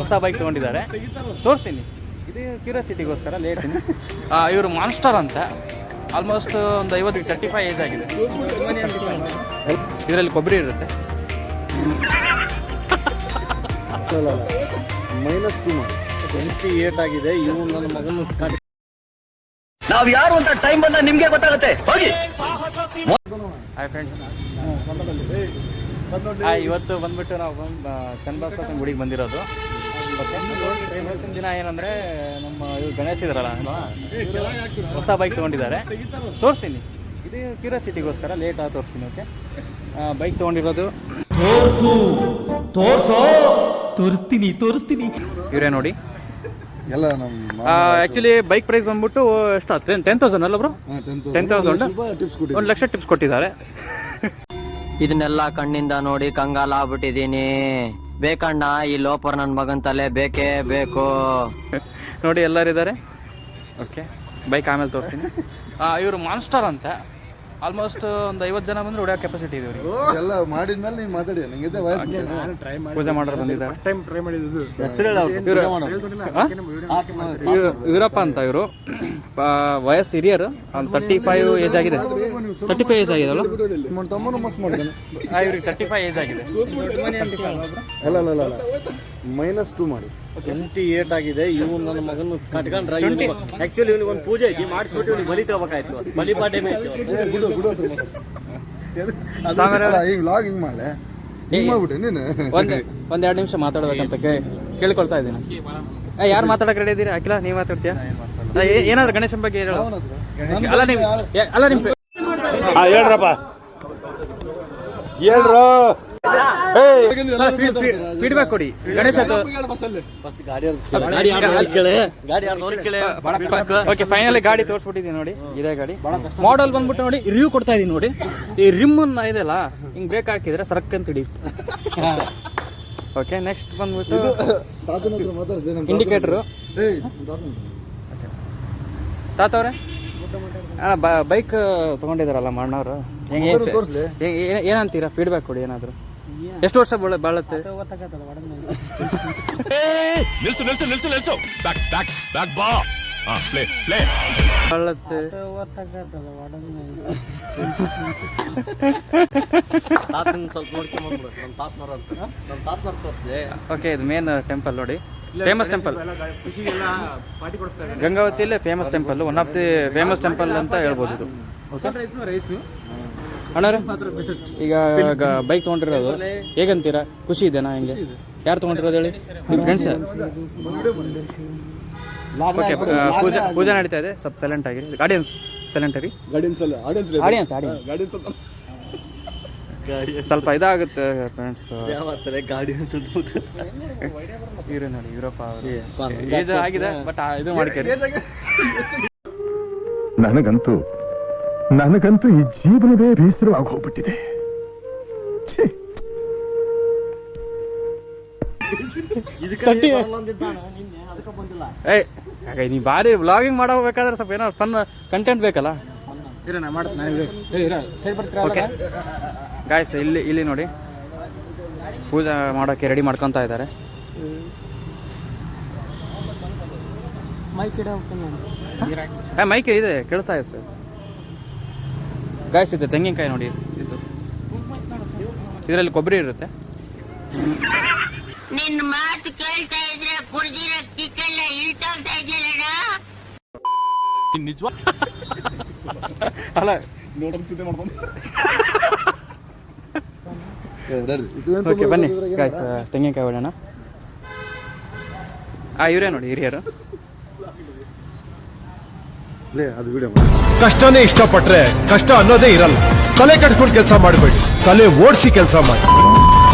ಹೊಸ ಬೈಕ್ ತೊಗೊಂಡಿದ್ದಾರೆ, ತೋರಿಸ್ತೀನಿ. ಇದು ಕ್ಯೂರಿಯಾಸಿಟಿಗೋಸ್ಕರ ಲೇಟ್ಸಿನಿ. ಇವರು ಮಾನ್ಸ್ಟರ್ ಅಂತ, ಆಲ್ಮೋಸ್ಟ್ ಒಂದು 35 ಏಜ್ ಆಗಿದೆ. ಇದರಲ್ಲಿ ಕೊಬ್ಬರಿ ಇರುತ್ತೆ. -2 28 ಆಗಿದೆ. ಇವು ನನ್ನ ಮಗನ ನಾವು ಯಾರು ಅಂತ ಟೈಮ್ ಬಂದ ನಿಮ್ಗೆ ಗೊತ್ತಾಗುತ್ತೆ, ಹೋಗಿ. ಹಾಯ್ ಫ್ರೆಂಡ್ಸ್, ಇವತ್ತು ಬಂದ್ಬಿಟ್ಟು ನಾವು ಚನ್ನಬಸವ ಗುಡಿಗೆ ಬಂದಿರೋದು. ಇವತ್ತಿನ ದಿನ ಏನಂದರೆ ನಮ್ಮ ಇವ್ರು ಗಣೇಶ್ ಇದಾರಲ್ಲ, ಹೊಸ ಬೈಕ್ ತೊಗೊಂಡಿದ್ದಾರೆ, ತೋರಿಸ್ತೀನಿ. ಇದು ಕ್ಯೂರಿಯಾಸಿಟಿಗೋಸ್ಕರ ಲೇಟಾಗಿ ತೋರಿಸ್ತೀನಿ. ಓಕೆ, ಬೈಕ್ ತೊಗೊಂಡಿರೋದು ತೋರಿಸ್ತೀನಿ. ಇವರೇ ನೋಡಿ. ಎಲ್ಲ ನಮ್ಮ ಆ್ಯಕ್ಚುಲಿ ಬೈಕ್ ಪ್ರೈಸ್ ಬಂದ್ಬಿಟ್ಟು ಎಷ್ಟು 10,000 ಅಲ್ಲ ಬ್ರೋ? 10,000 1 ಲಕ್ಷ ಟಿಪ್ಸ್ ಕೊಟ್ಟಿದ್ದಾರೆ. ಇದನ್ನೆಲ್ಲ ಕಣ್ಣಿಂದ ನೋಡಿ ಕಂಗಾಲ ಆಗ್ಬಿಟ್ಟಿದೀನಿ. ಬೇಕಣ್ಣ, ಈ ಲೋಪರ್ ನನ್ನ ಮಗನ್ ತಲೆ ಬೇಕೇ ಬೇಕು. ನೋಡಿ ಎಲ್ಲರಿದ್ದಾರೆ. ಓಕೆ, ಬೈಕ್ ಆಮೇಲೆ ತೋರಿಸ್ತೀನಿ. ಇವರು ಮಾನ್ಸ್ಟರ್ ಅಂತ, ಆಲ್ಮೋಸ್ಟ್ ಒಂದು 50 ಜನ ಬಂದ್ರೆ ಹೊಡೆಯೋ ಕೆಪಾಸಿಟಿ ಇದೆ ಇವರಿಗೆ. ಎಲ್ಲ ಮಾಡಿದ್ಮೇಲೆ ನೀನು ಮಾತಾಡಿ, ನಂಗೆ ಪೂಜೆ ಮಾಡೋರು ಬಂದಿದ್ದಾರೆ. ಇವರಪ್ಪ ಅಂತ, ಇವರು ವಯಸ್ಸು ಹಿರಿಯರು, ಒಂದು 35 ಏಜ್ ಆಗಿದೆ. 35 ಏಜ್ ಆಗಿದೆ ಅಲ್ಲ? ತಮ್ಮನು ಮಸ್ತ್ ಮಾಡಿದ್ದಾನೆ. ಇವ್ರಿಗೆ 35 ಏಜ್ ಆಗಿದೆ. ಅಲ್ಲ -2 ಮಾಡಿ 28 ಆಗಿದೆ. ಇವು ನನ್ನ ಮಗನ ಕಟ್ಕೊಂಡ್ರ. ಆಕ್ಚುಲಿ ಇವನಿಗೆ ಒಂದು ಪೂಜೆ ಐತಿ, ಮಾಡಿಸ್ಬಿಟ್ಟು ಇವ್ನಿಗೆ ಬಲಿ ತಗೋಬೇಕಾಯ್ತು. ಬಲಿ ಪಾಡ್ಯಮೇ ಆಯ್ತು. ಹಿಂಗ್ ಲಾಗ್ ಹಿಂಗ್ ಮಾಡ್ಲೆ, ಹಿಂಗ್ ಮಾಡ್ಬಿಟ್ಟೆ ನೀನು. ಒಂದ್ 2 ನಿಮಿಷ ಮಾತಾಡ್ಬೇಕಂತ ಕೇಳ್ಕೊಳ್ತಾ ಇದ್ದೀನಿ. ಯಾರು ಮಾತಾಡಕ್ ರೆಡಿ ಇದ್ದೀರಾ? ಅಖಿಲ, ನೀವು ಮಾತಾಡ್ತೀಯಾ? ಏನಾದ್ರು ಗಣೇಶನ್ ಬಗ್ಗೆ ಹೇಳು. ಅಲ್ಲ ನಿಮ್ ಹೇಳ್ರಪ್ಪ, ಹೇಳ್ರ ಫೀಡ್ಬ್ಯಾಕ್ ಕೊಡಿ. ಗಣೇಶ್ ಓಕೆ, ಫೈನಲಿ ಗಾಡಿ ತೋರಿಸ್ಬಿಟ್ಟಿದ್ದೀನಿ ನೋಡಿ. ಇದೇ ಗಾಡಿ ಮಾಡಲ್ ಬಂದ್ಬಿಟ್ಟು ನೋಡಿ, ರಿವ್ಯೂ ಕೊಡ್ತಾ ಇದೀನಿ ನೋಡಿ. ಈ ರಿಮ್ ಇದೆಲ್ಲ ಹಿಂಗ್ ಬ್ರೇಕ್ ಹಾಕಿದ್ರೆ ಸರಕ್ ಅಂತ ಹಿಡಿ. ಓಕೆ, ನೆಕ್ಸ್ಟ್ ಬಂದ್ಬಿಟ್ಟು ಇಂಡಿಕೇಟರ್. ತಾತವ್ರೆ, ಬೈಕ್ ತಗೊಂಡಿದಾರಲ್ಲ ಮಣ್ಣವ್ರು, ಏನಂತೀರಾ? ಫೀಡ್ಬ್ಯಾಕ್ ಕೊಡಿ. ಏನಾದ್ರು ಎಷ್ಟು ವರ್ಷ ಬಾಳುತ್ತೆ? ಓಕೆ, ಇದು ಮೇನ್ ಟೆಂಪಲ್ ನೋಡಿ, ಫೇಮಸ್ ಟೆಂಪಲ್ ಗಂಗಾವತಿಯಲ್ಲೇ famous temple, one of the famous temple ಅಂತ ಹೇಳ್ಬೋದು ಇದು. ಅಣ್ಣಾರ, ಈಗ ಬೈಕ್ ತೊಗೊಂಡಿರೋದು ಹೇಗಂತೀರಾ? ಖುಷಿ ಇದೆನಾ? ಹೆಂಗೆ? ಯಾರು ತೊಗೊಂಡಿರೋದು ಹೇಳಿ? ನಿಮ್ಮ ಫ್ರೆಂಡ್ಸ್? ಓಕೆ, ಪೂಜೆ ನಡೀತಾ ಇದೆ, ಸ್ವಲ್ಪ ಸೈಲೆಂಟ್ ಆಗಿರಿ. ಆಡಿಯನ್ಸ್ ಸೈಲೆಂಟ್ ಆಗಿ. ಆಡಿಯನ್ಸ್ ಸ್ವಲ್ಪ ಇದಾಗುತ್ತೆ ಫ್ರೆಂಡ್ಸ್. ಇವ್ರು ನೋಡಿ, ಯುವರಪ್ಪ ಏಜ್ ಆಗಿದೆ, ಬಟ್ ಇದು ಮಾಡ್ಕೇಳಿ. ನನಗಂತೂ ಈ ಜೀವನವೇ ಬೇಸರವಾಗಿ ಹೋಗ್ಬಿಟ್ಟಿದೆ. ನೀ ಬಾರಿ ವ್ಲಾಗಿಂಗ್ ಮಾಡಬೇಕಾದ್ರೆ ಸ್ವಲ್ಪ ಏನೋ ಫನ್ ಕಂಟೆಂಟ್ ಬೇಕಲ್ಲ. ಗಾಯ್ಸ್, ಇಲ್ಲಿ ನೋಡಿ, ಪೂಜೆ ಮಾಡೋಕ್ಕೆ ರೆಡಿ ಮಾಡ್ಕೊತಾ ಇದ್ದಾರೆ. ಮೈಕ್ ಇದೆ, ಕೇಳಿಸ್ತಾ ಇದೆ ಸರ್. ಗಾಯ್ಸ್, ಇದು ತೆಂಗಿನಕಾಯಿ ನೋಡಿ, ಇದು ಇದರಲ್ಲಿ ಕೊಬ್ಬರಿ ಇರುತ್ತೆ. ನಿನ್ನ ಮಾತು ಕೇಳ್ತಾ ಇದ್ರೆ ಕುಡ್ದಿರೋ ಕಿಕ್ಕೆಲ್ಲ ಇಳ್ತೋಗ್ತಾ ಇದೆಯಲ್ಲ. ನಿಜವಾ? ಅಲ್ಲ, ಓಕೆ ಬನ್ನಿ ಗಾಯ್ಸ್, ತೆಂಗಿನಕಾಯಿ ಹೊಡೋಣ. ಇವರೇ ನೋಡಿ ಹಿರಿಯರು. ಕಷ್ಟನೇ ಇಷ್ಟಪಟ್ರೆ ಕಷ್ಟ ಅನ್ನೋದೇ ಇರಲ್ಲ. ತಲೆ ಕಟ್ಕೊಂಡು ಕೆಲಸ ಮಾಡಬೇಡಿ, ತಲೆ ಓಡಿಸಿ ಕೆಲಸ ಮಾಡಿ.